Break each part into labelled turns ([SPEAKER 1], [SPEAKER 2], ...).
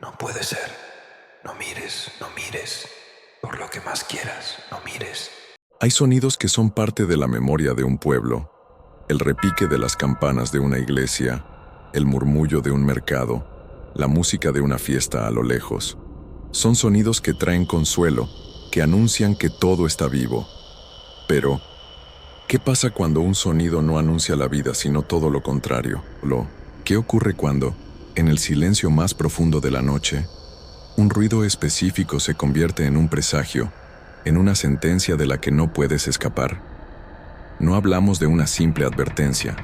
[SPEAKER 1] No puede ser. No mires, no mires. Por lo que más quieras, no mires.
[SPEAKER 2] Hay sonidos que son parte de la memoria de un pueblo. El repique de las campanas de una iglesia, el murmullo de un mercado, la música de una fiesta a lo lejos. Son sonidos que traen consuelo, que anuncian que todo está vivo. Pero, ¿qué pasa cuando un sonido no anuncia la vida, sino todo lo contrario? ¿Qué ocurre cuando, en el silencio más profundo de la noche, un ruido específico se convierte en un presagio, en una sentencia de la que no puedes escapar? No hablamos de una simple advertencia,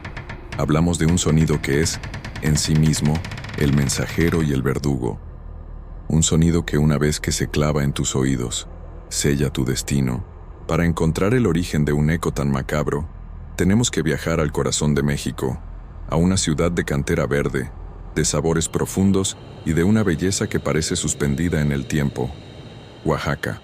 [SPEAKER 2] hablamos de un sonido que es, en sí mismo, el mensajero y el verdugo. Un sonido que una vez que se clava en tus oídos, sella tu destino. Para encontrar el origen de un eco tan macabro, tenemos que viajar al corazón de México, a una ciudad de cantera verde, de sabores profundos y de una belleza que parece suspendida en el tiempo, Oaxaca.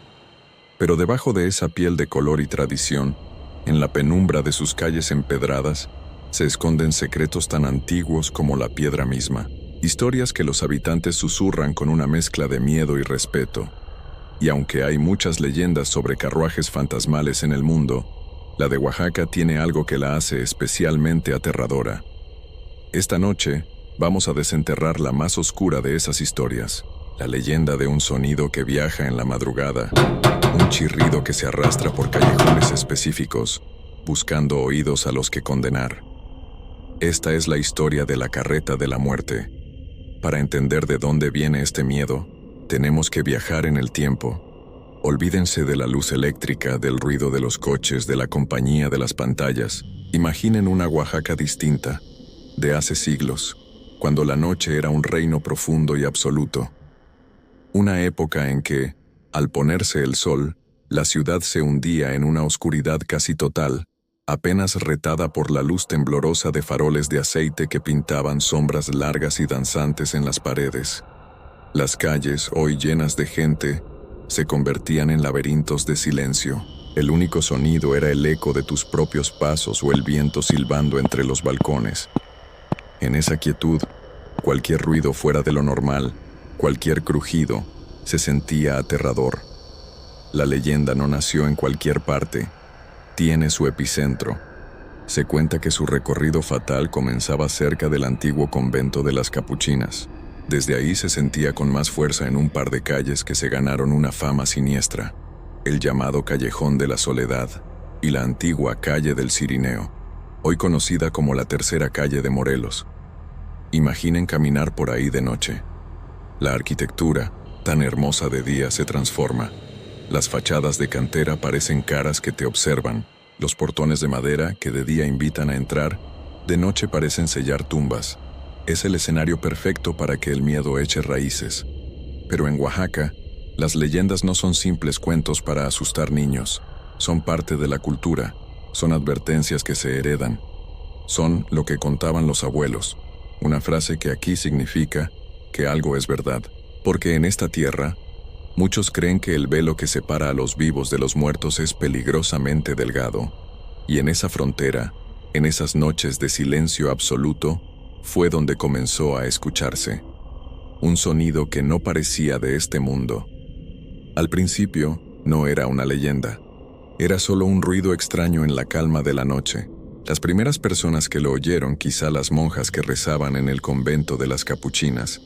[SPEAKER 2] Pero debajo de esa piel de color y tradición, en la penumbra de sus calles empedradas, se esconden secretos tan antiguos como la piedra misma, historias que los habitantes susurran con una mezcla de miedo y respeto. Y aunque hay muchas leyendas sobre carruajes fantasmales en el mundo, la de Oaxaca tiene algo que la hace especialmente aterradora. Esta noche, vamos a desenterrar la más oscura de esas historias, la leyenda de un sonido que viaja en la madrugada, un chirrido que se arrastra por callejones específicos, buscando oídos a los que condenar. Esta es la historia de la carreta de la muerte. Para entender de dónde viene este miedo, tenemos que viajar en el tiempo. Olvídense de la luz eléctrica, del ruido de los coches, de la compañía de las pantallas. Imaginen una Oaxaca distinta, de hace siglos, cuando la noche era un reino profundo y absoluto. Una época en que, al ponerse el sol, la ciudad se hundía en una oscuridad casi total, apenas retada por la luz temblorosa de faroles de aceite que pintaban sombras largas y danzantes en las paredes. Las calles, hoy llenas de gente, se convertían en laberintos de silencio. El único sonido era el eco de tus propios pasos o el viento silbando entre los balcones. En esa quietud, cualquier ruido fuera de lo normal, cualquier crujido, se sentía aterrador. La leyenda no nació en cualquier parte, tiene su epicentro. Se cuenta que su recorrido fatal comenzaba cerca del antiguo convento de las Capuchinas. Desde ahí se sentía con más fuerza en un par de calles que se ganaron una fama siniestra, el llamado Callejón de la Soledad y la antigua Calle del Cirineo, hoy conocida como la Tercera Calle de Morelos. Imaginen caminar por ahí de noche. La arquitectura, tan hermosa de día, se transforma. Las fachadas de cantera parecen caras que te observan. Los portones de madera, que de día invitan a entrar, de noche parecen sellar tumbas. Es el escenario perfecto para que el miedo eche raíces. Pero en Oaxaca, las leyendas no son simples cuentos para asustar niños. Son parte de la cultura, son advertencias que se heredan. Son lo que contaban los abuelos, una frase que aquí significa que algo es verdad. Porque en esta tierra, muchos creen que el velo que separa a los vivos de los muertos es peligrosamente delgado. Y en esa frontera, en esas noches de silencio absoluto, fue donde comenzó a escucharse un sonido que no parecía de este mundo. Al principio, no era una leyenda. Era solo un ruido extraño en la calma de la noche. Las primeras personas que lo oyeron, quizá las monjas que rezaban en el convento de las Capuchinas,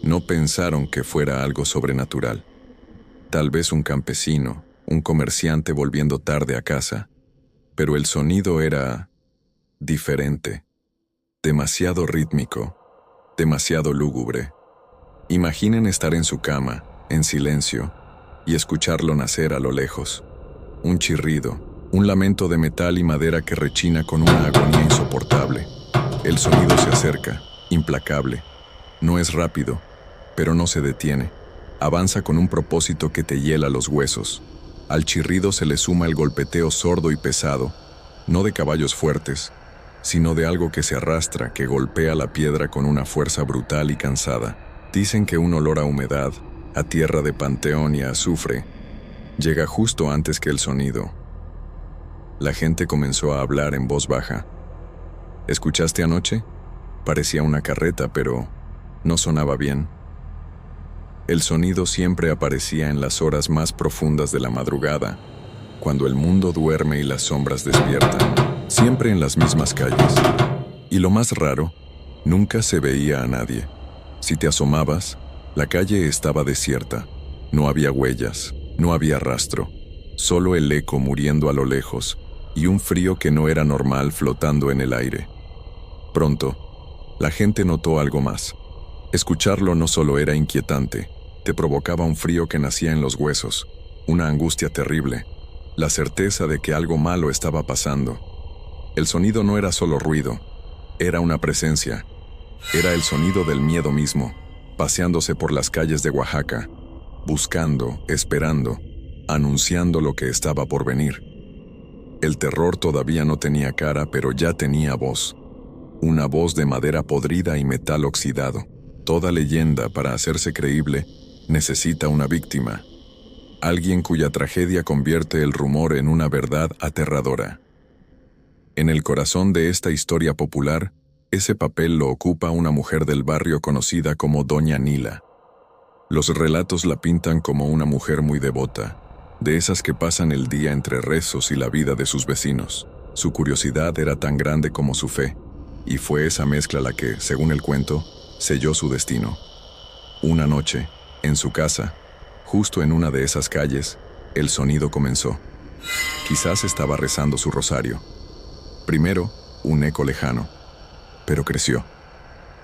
[SPEAKER 2] no pensaron que fuera algo sobrenatural. Tal vez un campesino, un comerciante volviendo tarde a casa. Pero el sonido era diferente. Demasiado rítmico, demasiado lúgubre. Imaginen estar en su cama, en silencio, y escucharlo nacer a lo lejos. Un chirrido, un lamento de metal y madera que rechina con una agonía insoportable. El sonido se acerca, implacable. No es rápido, pero no se detiene. Avanza con un propósito que te hiela los huesos. Al chirrido se le suma el golpeteo sordo y pesado, no de caballos fuertes, sino de algo que se arrastra, que golpea la piedra con una fuerza brutal y cansada. Dicen que un olor a humedad, a tierra de panteón y a azufre, llega justo antes que el sonido. La gente comenzó a hablar en voz baja. ¿Escuchaste anoche? Parecía una carreta, pero no sonaba bien. El sonido siempre aparecía en las horas más profundas de la madrugada, cuando el mundo duerme y las sombras despiertan, siempre en las mismas calles. Y lo más raro, nunca se veía a nadie. Si te asomabas, la calle estaba desierta. No había huellas, no había rastro, solo el eco muriendo a lo lejos y un frío que no era normal flotando en el aire. Pronto, la gente notó algo más. Escucharlo no solo era inquietante, te provocaba un frío que nacía en los huesos, una angustia terrible, la certeza de que algo malo estaba pasando. El sonido no era solo ruido, era una presencia. Era el sonido del miedo mismo, paseándose por las calles de Oaxaca, buscando, esperando, anunciando lo que estaba por venir. El terror todavía no tenía cara, pero ya tenía voz. Una voz de madera podrida y metal oxidado. Toda leyenda, para hacerse creíble, necesita una víctima. Alguien cuya tragedia convierte el rumor en una verdad aterradora. En el corazón de esta historia popular, ese papel lo ocupa una mujer del barrio conocida como Doña Nila. Los relatos la pintan como una mujer muy devota, de esas que pasan el día entre rezos y la vida de sus vecinos. Su curiosidad era tan grande como su fe, y fue esa mezcla la que, según el cuento, selló su destino. Una noche, en su casa, justo en una de esas calles, el sonido comenzó. Quizás estaba rezando su rosario. Primero, un eco lejano, pero creció.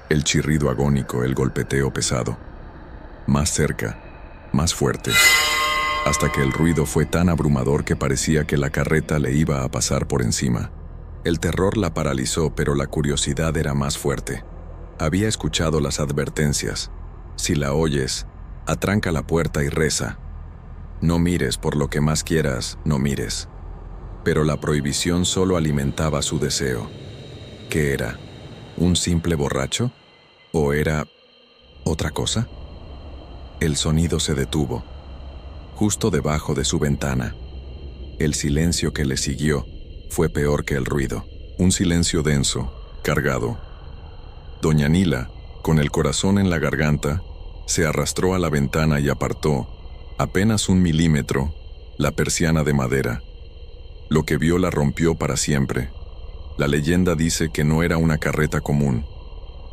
[SPEAKER 2] El chirrido agónico, el golpeteo pesado. Más cerca, más fuerte, hasta que el ruido fue tan abrumador que parecía que la carreta le iba a pasar por encima. El terror la paralizó, pero la curiosidad era más fuerte. Había escuchado las advertencias. Si la oyes, atranca la puerta y reza. No mires, por lo que más quieras, no mires. Pero la prohibición solo alimentaba su deseo. ¿Qué era? ¿Un simple borracho? ¿O era otra cosa? El sonido se detuvo, justo debajo de su ventana. El silencio que le siguió fue peor que el ruido. Un silencio denso, cargado. Doña Nila, con el corazón en la garganta, se arrastró a la ventana y apartó, apenas 1 milímetro, la persiana de madera. Lo que vio la rompió para siempre. La leyenda dice que no era una carreta común.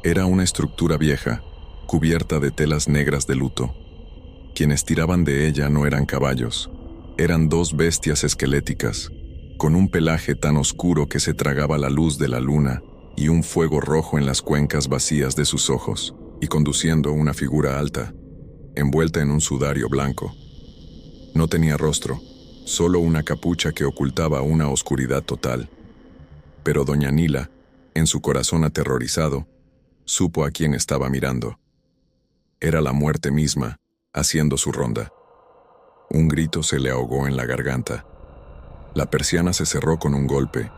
[SPEAKER 2] Era una estructura vieja, cubierta de telas negras de luto. Quienes tiraban de ella no eran caballos, eran 2 bestias esqueléticas, con un pelaje tan oscuro que se tragaba la luz de la luna y un fuego rojo en las cuencas vacías de sus ojos, y conduciendo una figura alta, envuelta en un sudario blanco. No tenía rostro, solo una capucha que ocultaba una oscuridad total. Pero doña Nila, en su corazón aterrorizado, supo a quién estaba mirando. Era la muerte misma, haciendo su ronda. Un grito se le ahogó en la garganta. La persiana se cerró con un golpe.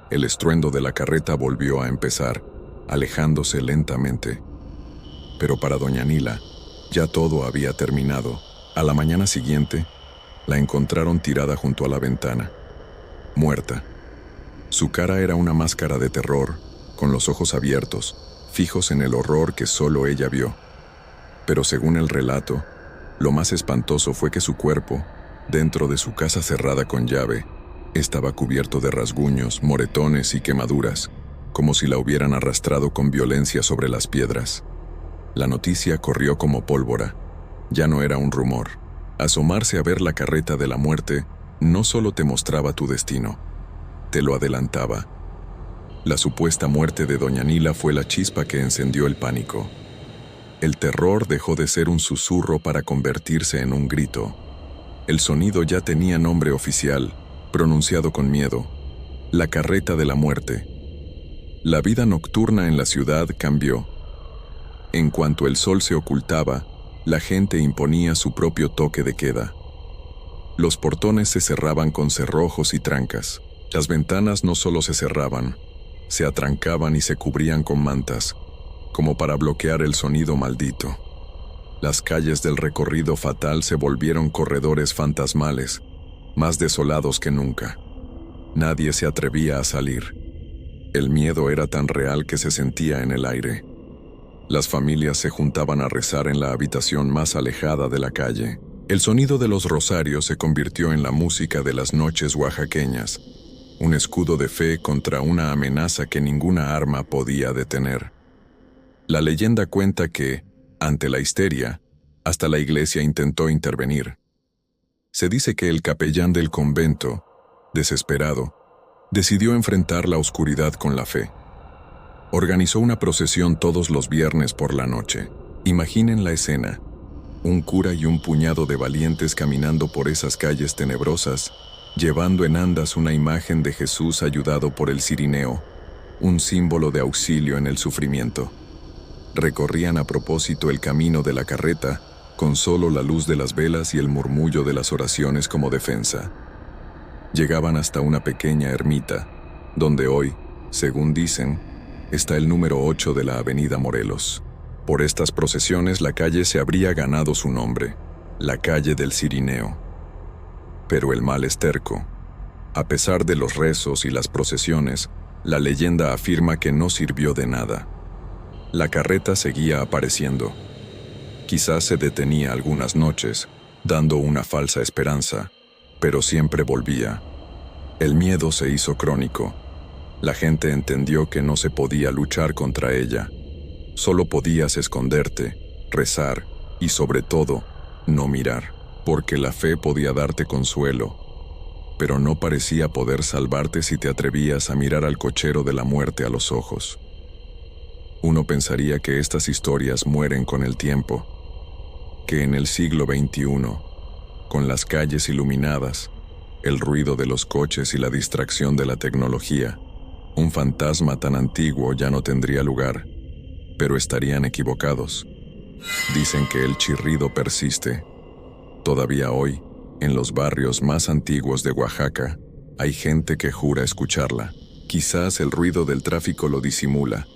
[SPEAKER 2] El estruendo de la carreta volvió a empezar, alejándose lentamente. Pero para doña Nila, ya todo había terminado. A la mañana siguiente, la encontraron tirada junto a la ventana, muerta. Su cara era una máscara de terror, con los ojos abiertos, fijos en el horror que solo ella vio. Pero según el relato, lo más espantoso fue que su cuerpo, dentro de su casa cerrada con llave, estaba cubierto de rasguños, moretones y quemaduras, como si la hubieran arrastrado con violencia sobre las piedras. La noticia corrió como pólvora. Ya no era un rumor. Asomarse a ver la carreta de la muerte no solo te mostraba tu destino, te lo adelantaba. La supuesta muerte de doña Nila fue la chispa que encendió el pánico. El terror dejó de ser un susurro para convertirse en un grito. El sonido ya tenía nombre oficial, pronunciado con miedo: la carreta de la muerte. La vida nocturna en la ciudad cambió. En cuanto el sol se ocultaba, la gente imponía su propio toque de queda. Los portones se cerraban con cerrojos y trancas. Las ventanas no solo se cerraban, se atrancaban y se cubrían con mantas, como para bloquear el sonido maldito. Las calles del recorrido fatal se volvieron corredores fantasmales, más desolados que nunca. Nadie se atrevía a salir. El miedo era tan real que se sentía en el aire. Las familias se juntaban a rezar en la habitación más alejada de la calle. El sonido de los rosarios se convirtió en la música de las noches oaxaqueñas, un escudo de fe contra una amenaza que ninguna arma podía detener. La leyenda cuenta que, ante la histeria, hasta la iglesia intentó intervenir. Se dice que el capellán del convento, desesperado, decidió enfrentar la oscuridad con la fe. Organizó una procesión todos los viernes por la noche. Imaginen la escena: un cura y un puñado de valientes caminando por esas calles tenebrosas, llevando en andas una imagen de Jesús ayudado por el cirineo, un símbolo de auxilio en el sufrimiento. Recorrían a propósito el camino de la carreta, con solo la luz de las velas y el murmullo de las oraciones como defensa. Llegaban hasta una pequeña ermita, donde hoy, según dicen, está el número 8 de la avenida Morelos. Por estas procesiones la calle se habría ganado su nombre, la calle del Cirineo. Pero el mal es terco. A pesar de los rezos y las procesiones, la leyenda afirma que no sirvió de nada. La carreta seguía apareciendo. Quizás se detenía algunas noches, dando una falsa esperanza, pero siempre volvía. El miedo se hizo crónico. La gente entendió que no se podía luchar contra ella. Solo podías esconderte, rezar y, sobre todo, no mirar, porque la fe podía darte consuelo, pero no parecía poder salvarte si te atrevías a mirar al cochero de la muerte a los ojos. Uno pensaría que estas historias mueren con el tiempo, que en el siglo XXI, con las calles iluminadas, el ruido de los coches y la distracción de la tecnología, un fantasma tan antiguo ya no tendría lugar, pero estarían equivocados. Dicen que el chirrido persiste. Todavía hoy, en los barrios más antiguos de Oaxaca, hay gente que jura escucharla. Quizás el ruido del tráfico lo disimula,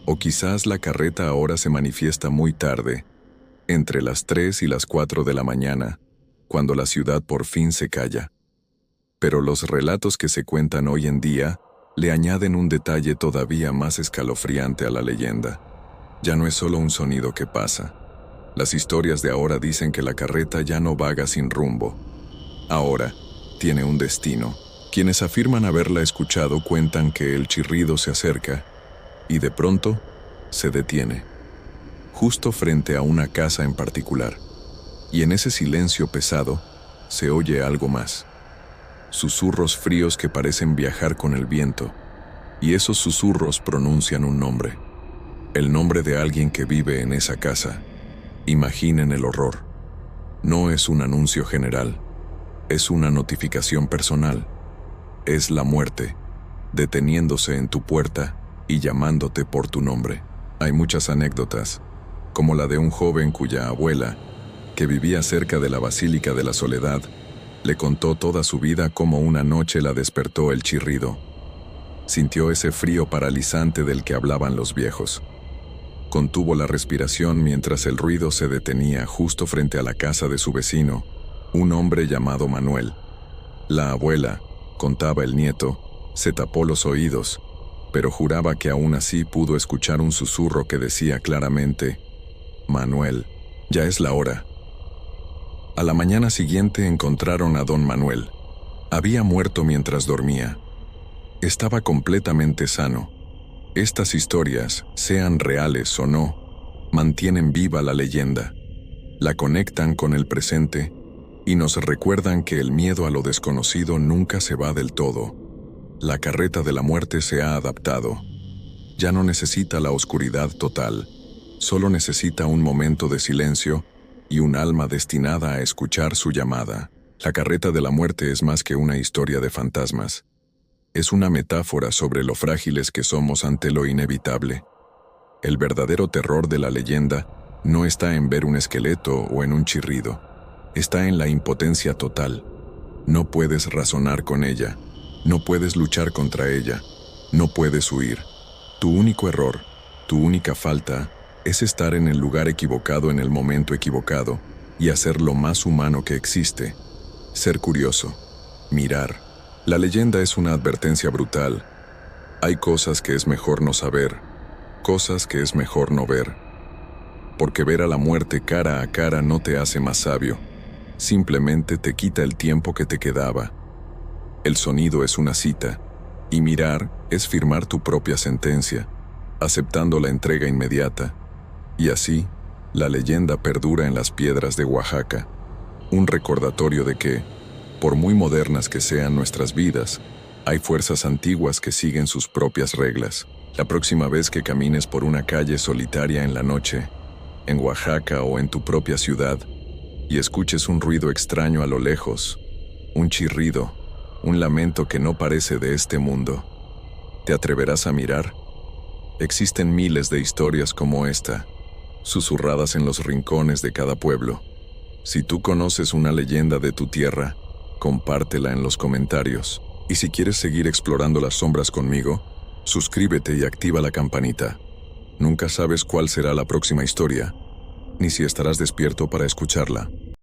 [SPEAKER 2] o quizás la carreta ahora se manifiesta muy tarde, entre las 3 y las 4 de la mañana, cuando la ciudad por fin se calla. Pero los relatos que se cuentan hoy en día le añaden un detalle todavía más escalofriante a la leyenda. Ya no es solo un sonido que pasa. Las historias de ahora dicen que la carreta ya no vaga sin rumbo. Ahora tiene un destino. Quienes afirman haberla escuchado cuentan que el chirrido se acerca y de pronto se detiene, justo frente a una casa en particular. Y en ese silencio pesado se oye algo más. Susurros fríos que parecen viajar con el viento, y esos susurros pronuncian un nombre, el nombre de alguien que vive en esa casa. Imaginen el horror. No es un anuncio general, es una notificación personal. Es la muerte, deteniéndose en tu puerta y llamándote por tu nombre. Hay muchas anécdotas, como la de un joven cuya abuela, que vivía cerca de la Basílica de la Soledad, le contó toda su vida cómo una noche la despertó el chirrido. Sintió ese frío paralizante del que hablaban los viejos. Contuvo la respiración mientras el ruido se detenía justo frente a la casa de su vecino, un hombre llamado Manuel. La abuela, contaba el nieto, se tapó los oídos, pero juraba que aún así pudo escuchar un susurro que decía claramente: «Manuel, ya es la hora». A la mañana siguiente encontraron a don Manuel. Había muerto mientras dormía. Estaba completamente sano. Estas historias, sean reales o no, mantienen viva la leyenda. La conectan con el presente y nos recuerdan que el miedo a lo desconocido nunca se va del todo. La carreta de la muerte se ha adaptado. Ya no necesita la oscuridad total, solo necesita un momento de silencio y un alma destinada a escuchar su llamada. La carreta de la muerte es más que una historia de fantasmas. Es una metáfora sobre lo frágiles que somos ante lo inevitable. El verdadero terror de la leyenda no está en ver un esqueleto o en un chirrido. Está en la impotencia total. No puedes razonar con ella. No puedes luchar contra ella. No puedes huir. Tu único error, tu única falta, es estar en el lugar equivocado en el momento equivocado y hacer lo más humano que existe: ser curioso, mirar. La leyenda es una advertencia brutal. Hay cosas que es mejor no saber, cosas que es mejor no ver, porque ver a la muerte cara a cara no te hace más sabio, simplemente te quita el tiempo que te quedaba. El sonido es una cita, y mirar es firmar tu propia sentencia, aceptando la entrega inmediata. Y así, la leyenda perdura en las piedras de Oaxaca, un recordatorio de que, por muy modernas que sean nuestras vidas, hay fuerzas antiguas que siguen sus propias reglas. La próxima vez que camines por una calle solitaria en la noche, en Oaxaca o en tu propia ciudad, y escuches un ruido extraño a lo lejos, un chirrido, un lamento que no parece de este mundo, ¿te atreverás a mirar? Existen miles de historias como esta, susurradas en los rincones de cada pueblo. Si tú conoces una leyenda de tu tierra, compártela en los comentarios. Y si quieres seguir explorando las sombras conmigo, suscríbete y activa la campanita. Nunca sabes cuál será la próxima historia, ni si estarás despierto para escucharla.